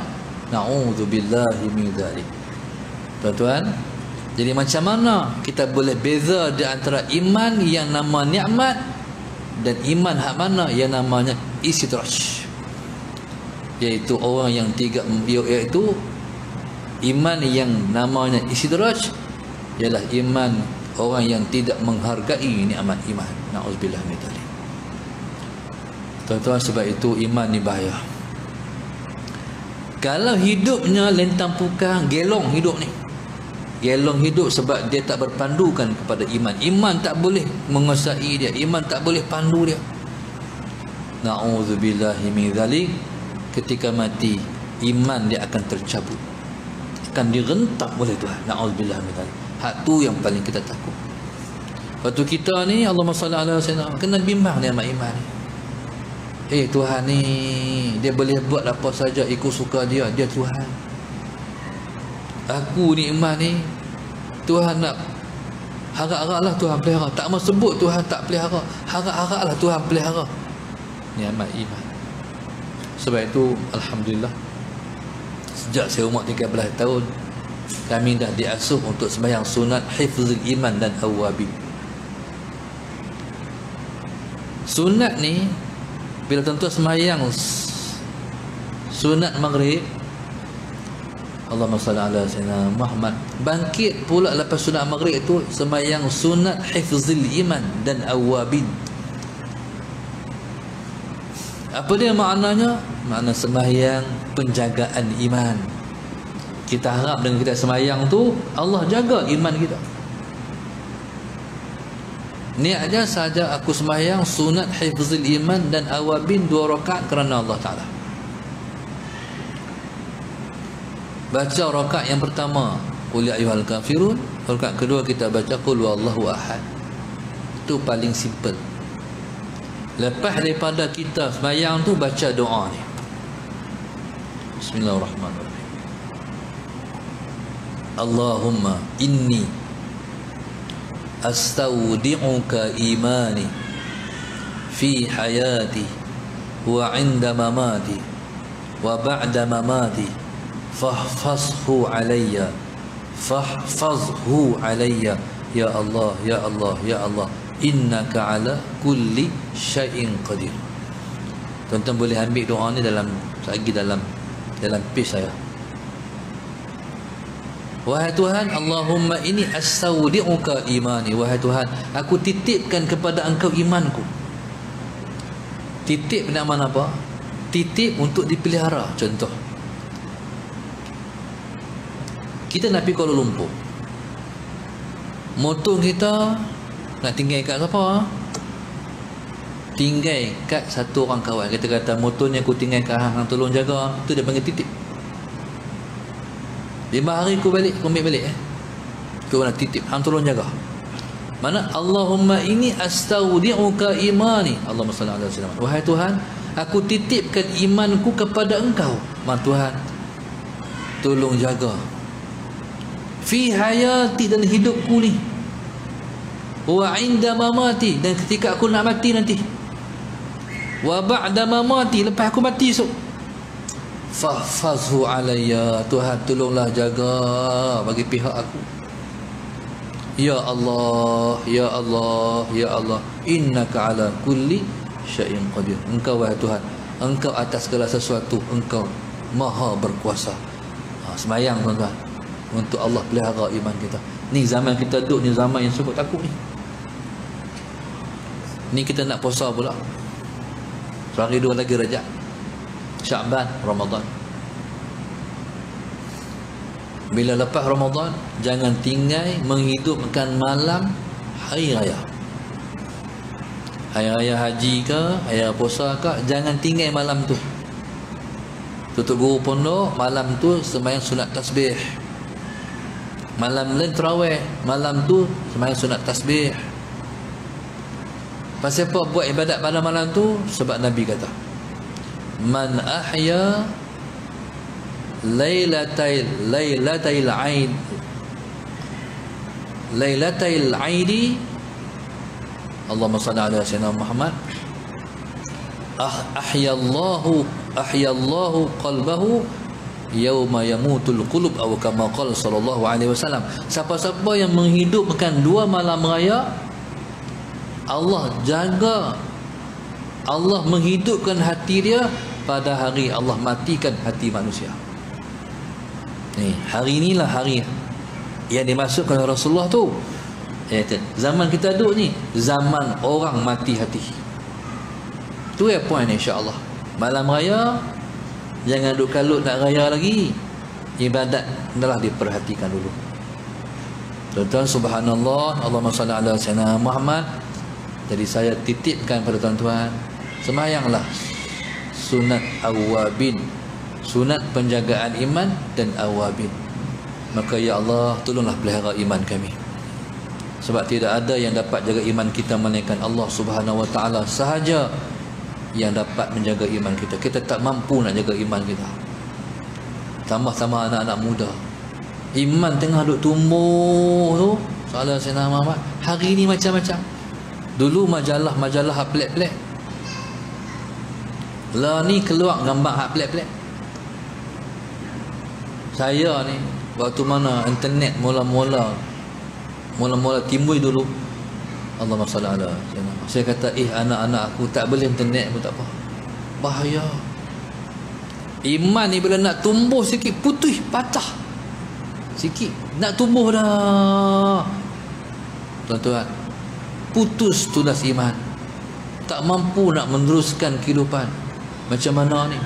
Na'udzubillahi min dzalik. Tuan-tuan, jadi macam mana kita boleh beza di antara iman yang nama nikmat dan iman hak mana yang namanya istidraj? Iaitu orang yang iaitu iman yang namanya istidraj ialah iman orang yang tidak menghargai nikmat iman. Na'udzubillahi min dzalik. Tuan-tuan, sebab itu iman ni bahaya. Kalau hidupnya lentang pukang, gelong hidup ni. Gelong hidup sebab dia tak berpandukan kepada iman. Iman tak boleh menguasai dia, iman tak boleh pandu dia. Na'udzubillahi min dzalik. Ketika mati, iman dia akan tercabut, akan direntak oleh Tuhan. Na'udzubillahi min dzalik. Hak tu yang paling kita takut. Waktu kita ni, Allahumma salli ala Sayyidina, kena bimbang dia sama iman ni. Tuhan ni, dia boleh buat apa saja ikut suka dia. Dia Tuhan. Aku ni iman ni, Tuhan nak harap-haraplah Tuhan pelihara. Tak mau sebut Tuhan tak pelihara, harap-haraplah Tuhan pelihara. nikmat iman. Sebab itu alhamdulillah sejak saya umur 13 tahun kami dah diasuh untuk sembahyang sunat hifzul iman dan awabin. Sunat ni bila tuan-tuan sembahyang sunat maghrib, Allahumma salli ala sayyidina Muhammad, bangkit pula lepas sunat maghrib itu sembahyang sunat hifzul iman dan awabin. Apa dia maknanya? Makna sembahyang penjagaan iman. Kita harap dengan kita sembahyang tu Allah jaga iman kita. Niatnya saja aku sembahyang sunat hifzul iman dan awabin 2 rakaat kerana Allah Ta'ala. Baca rakaat yang pertama qul ya ayyuhal kafirun, rakaat kedua kita baca qul huwallahu ahad. Itu paling simple. Lepas daripada kita sembahyang tu baca doa ni. Bismillahirrahmanirrahim. Allahumma inni astaudi'uka imani fi hayati wa 'inda mamati wa ba'da mamati fahfazhu alayya ya Allah ya Allah ya Allah innaka ala kulli syai'in qadir. Tuan-tuan boleh ambil doa ni dalam page saya. Wahai Tuhan, Allahumma inni astaudi'uka imani. Wahai Tuhan, aku titipkan kepada Engkau imanku. Titip nak mana apa? Titip untuk dipelihara. Contoh, kita nak pergi Kuala Lumpur, motor kita nak tinggal kat siapa? Tinggal kat satu orang kawan. Kita kata motornya aku tinggal kat hang tolong jaga. Itu dia panggil titip. 5 hari aku balik, aku ambil balik aku nak titip, hang tolong jaga. Mana Allahumma inni astaudi'uka imani. Allahumma salli ala sayyidina. Wahai Tuhan, aku titipkan imanku kepada Engkau. Tuhan, tolong jaga fi hayati, dan hidupku ni, wa 'inda mamati, dan ketika aku nak mati nanti, wa ba'da mamati, lepas aku mati esok. Fahfazhu alayya, Tuhan tolonglah jaga bagi pihak aku. Ya Allah ya Allah ya Allah, innaka ala kulli syai'in qadir. Engkau wahai Tuhan, Engkau atas segala sesuatu, Engkau maha berkuasa. Sembayang tuan-tuan untuk Allah pelihara iman kita. Ni zaman kita duduk ni zaman yang sungguh takut ni. Ni kita nak puasa pula. Sehari 2 lagi Rajab, Sya'ban, Ramadan. Bila lepas Ramadan, jangan tinggal menghidupkan malam hari raya. Hari raya haji ke, hari raya puasa ke, jangan tinggal malam tu. Tutup guru pondok, malam tu sembahyang sunat tasbih. Malam lain tarawih, malam tu sembahyang sunat tasbih. Pasal apa buat ibadat pada malam tu? Sebab Nabi kata, man ahya lailatil aidi, Allahumma salli ala sayyidina Muhammad, ahyallahu qalbahu yauma yamutul qulub, atau kama qala sallallahu alaihi wasallam. Siapa-siapa yang menghidupkan 2 malam raya, Allah jaga, Allah menghidupkan hati dia pada hari Allah matikan hati manusia. Ni, hari inilah hari yang dimasukkan oleh Rasulullah tu. Zaman kita duduk ni, zaman orang mati hati. Tu ya point insya-Allah. Malam raya jangan duk kalut nak raya lagi. Ibadat adalah diperhatikan dulu. Tuan-tuan, subhanallah, Allahumma salli ala sayyidina Muhammad. Jadi saya titipkan pada tuan-tuan, sembahyanglah sunat awabin, sunat penjagaan iman dan awabin. Maka ya Allah, tolonglah pelihara iman kami. Sebab tidak ada yang dapat jaga iman kita melainkan Allah Subhanahu wa taala sahaja yang dapat menjaga iman kita. Kita tak mampu nak jaga iman kita. Tambah-tambah anak-anak muda, iman tengah duk tumbuh tu. Salah Sayyidina Muhammad, hari ni macam-macam. Dulu majalah pelik-pelik, Lah ni keluar gambar hak pelik-pelik. Saya ni waktu mana internet mula-mula timbul dulu, Allahumma salli ala sayyidina. Saya kata anak-anak aku tak boleh internet pun tak apa. Bahaya. Iman ni bila nak tumbuh sikit putus, patah sikit, nak tumbuh dah, tuan-tuan, putus tunas iman, tak mampu nak meneruskan kehidupan. Macam mana ni?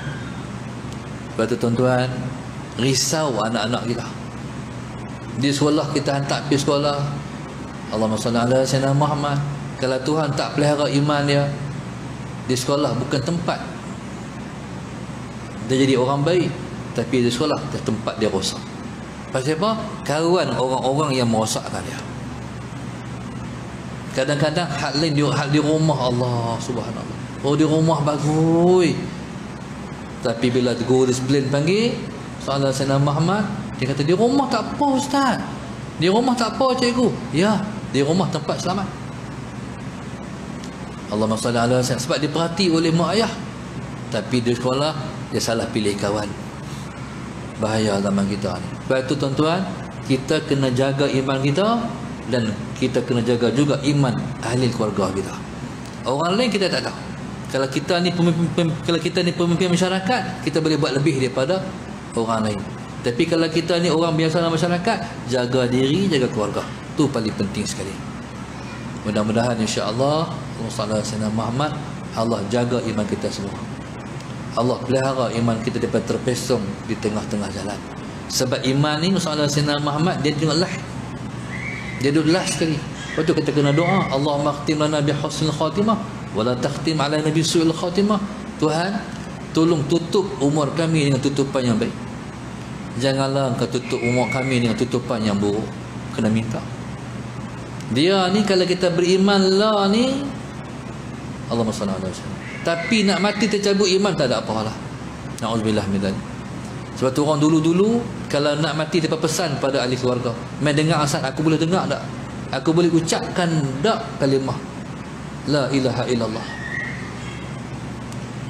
Sebab tu tuan-tuan, risau anak-anak kita. Di sekolah kita hantar pergi sekolah, Allahumma salli ala sayyidina Muhammad. Kalau Tuhan tak pelihara iman dia, di sekolah bukan tempat dia jadi orang baik, tapi di sekolah dia tempat dia rosak. Pasal apa? Kawan orang-orang yang merosakkan dia. Kadang-kadang hal lain hal di rumah, Allah subhanallah, oh di rumah bagus, tapi bila guru disiplin panggil soalan Sayyidina Muhammad, dia kata di rumah tak apa ustaz, di rumah tak apa cikgu. Ya, di rumah tempat selamat. Allahumma salli ala sayyidina. Sebab diperhati oleh mak ayah, tapi di sekolah dia salah pilih kawan. Bahaya zaman kita ni. Sebab itu tuan-tuan, kita kena jaga iman kita, dan kita kena jaga juga iman ahli keluarga kita. Orang lain kita tak tahu. Kalau kita ni pemimpin masyarakat, kita boleh buat lebih daripada orang lain. Tapi kalau kita ni orang biasa dalam masyarakat, jaga diri, jaga keluarga, tu paling penting sekali. Mudah-mudahan insya-Allah Sayyidina Muhammad, Allah jaga iman kita semua. Allah pelihara iman kita daripada terpesong di tengah-tengah jalan. Sebab iman ni Sayyidina Muhammad, dia tengok lah, dia duduk last sekali. Lepas tu kita kena doa, Allahumma khtim lana bi husnil khatimah wa la takhtim ala nabi su'il khatimah. Tuhan, tolong tutup umur kami dengan tutupan yang baik. Janganlah engkau tutup umur kami dengan tutupan yang buruk. Kena minta. Dia ni kalau kita beriman lah ni, Allahumma salli alaihi wasallam, tapi nak mati tercabut iman, tak ada apalah. Na'udzubillah min dzalik. Sebab tu orang dulu-dulu kalau nak mati depa pesan pada ahli keluarga, "Mai dengar azan, aku boleh dengar tak? Aku boleh ucapkan tak kalimah la ilaha illallah?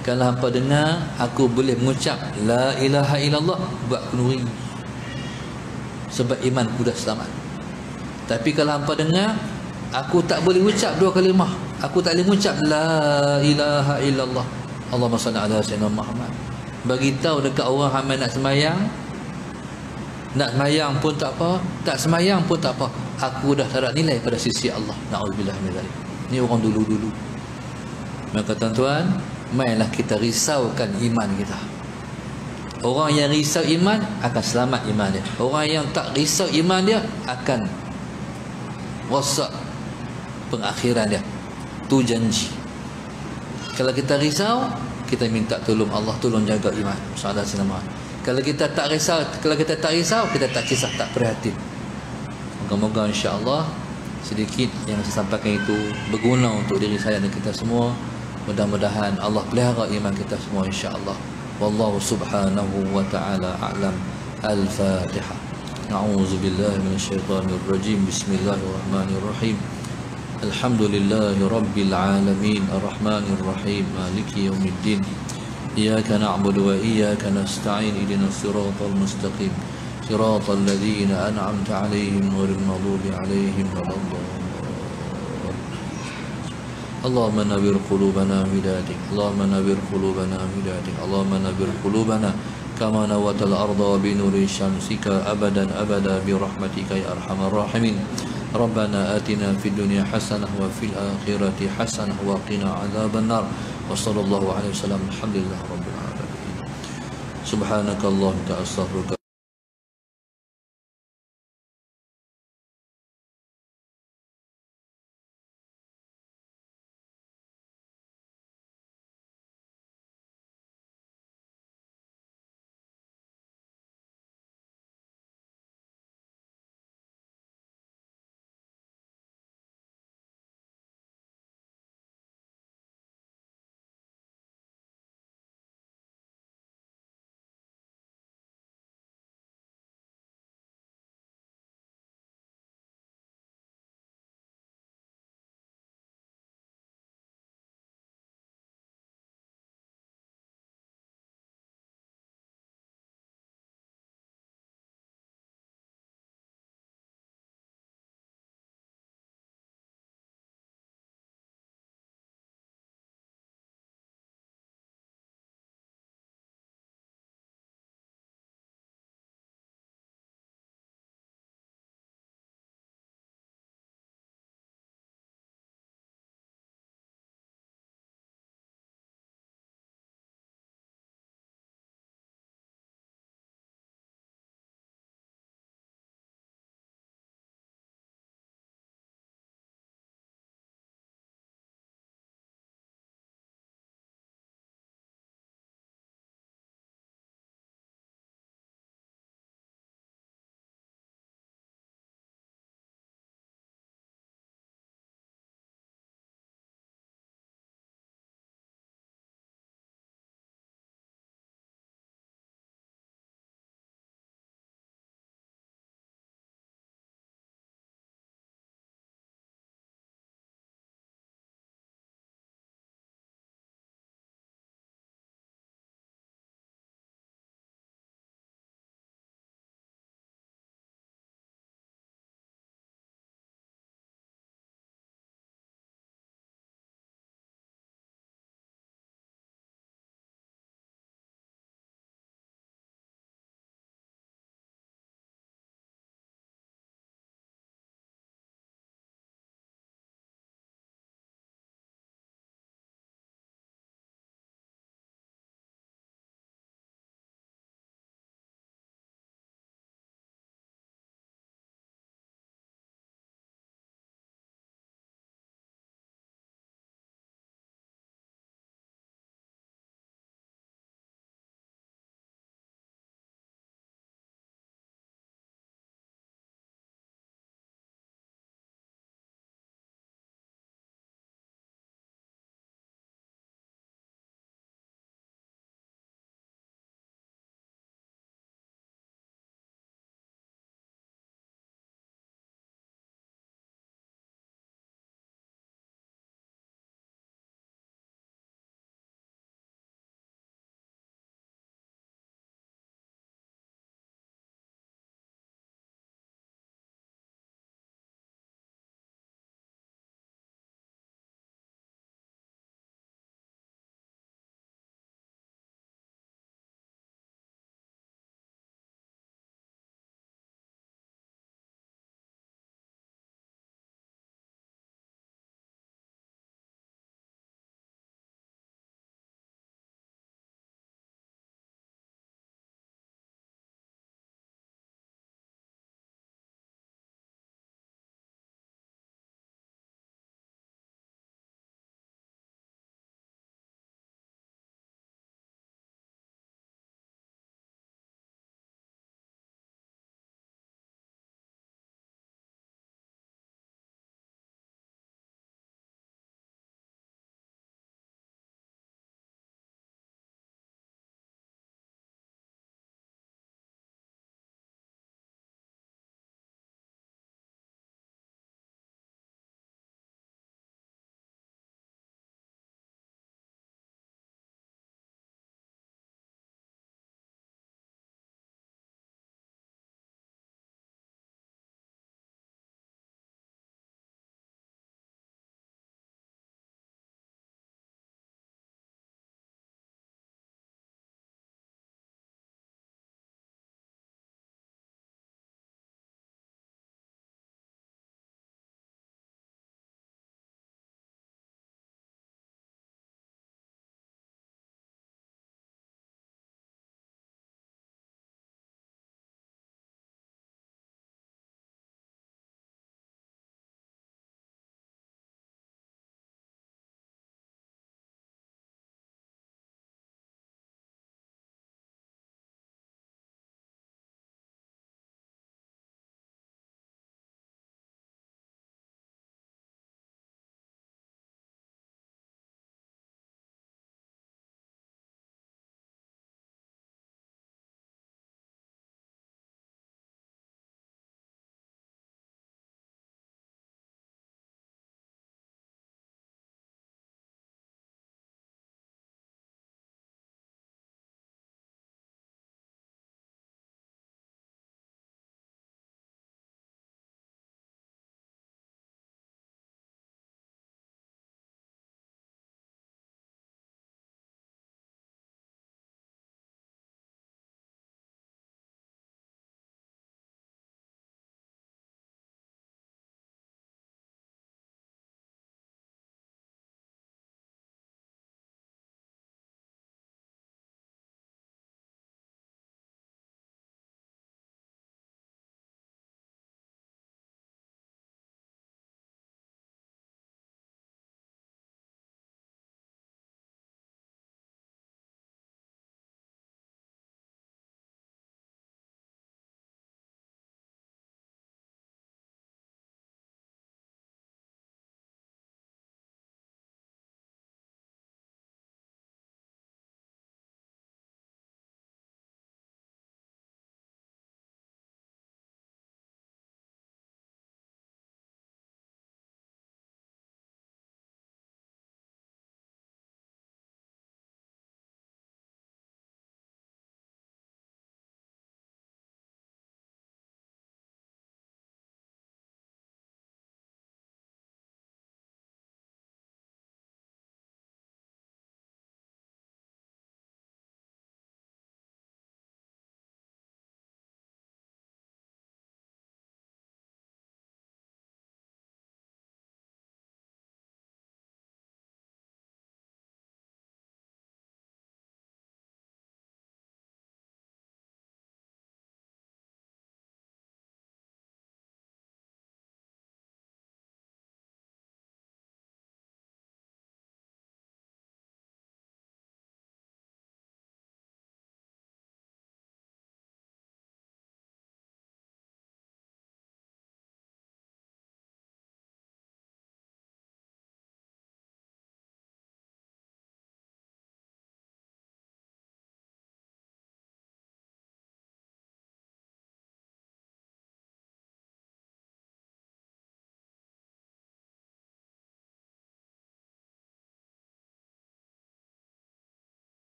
Kalau hampa dengar aku boleh mengucap la ilaha illallah, buat kenuri. Sebab iman ku dah selamat. Tapi kalau hampa dengar aku tak boleh ucap dua kalimah, aku tak boleh mengucap la ilaha illallah, Allahumma salli ala sayyidina Muhammad, bagi tahu dekat orang ramai nak semayang, nak semayang pun tak apa, tak semayang pun tak apa, aku dah tak ada nilai pada sisi Allah. Na'udzubillah min dzalik. Ni orang dulu-dulu. Maka tuan-tuan, mainlah kita risaukan iman kita. Orang yang risau iman akan selamat iman dia. Orang yang tak risau iman dia akan rosak pengakhiran dia. Tu janji. Kalau kita risau, kita minta tolong Allah, tolong jaga iman. Salah sinama. Kalau kita tak risau, kita tak kisah, tak prihatin. Moga-moga insya-Allah sedikit yang saya sampaikan itu berguna untuk diri saya dan kita semua. Mudah-mudahan Allah pelihara iman kita semua insya-Allah. Wallahu subhanahu wa ta'ala a'lam. Al-Fatihah. A'udzu billahi minasyaitonir rajim. Bismillahirrahmanirrahim. Alhamdulillahi rabbil alamin, arrahmanir rahim, maliki yaumiddin. Iyyaka na'budu wa iyyaka nasta'in. Ihdinas siratal mustaqim. Siratal ladzina an'amta 'alaihim ghairil maghdubi 'alaihim waladdallin. Allahumma nawwir qulubana bidatik. Allahumma nawwir qulubana bidatik. Allahumma nawwir qulubana kama nawwatal arda bi nuri syamsika abadan abada bi rahmatika ya arhamar rahimin. Rabbana atina fid dunya hasanah wa fil akhirati hasanah wa qina adzabannar. Wa sallallahu alaihi wasallam. Alhamdulillah rabbil alamin. Subhanakallahumma astaghfiruka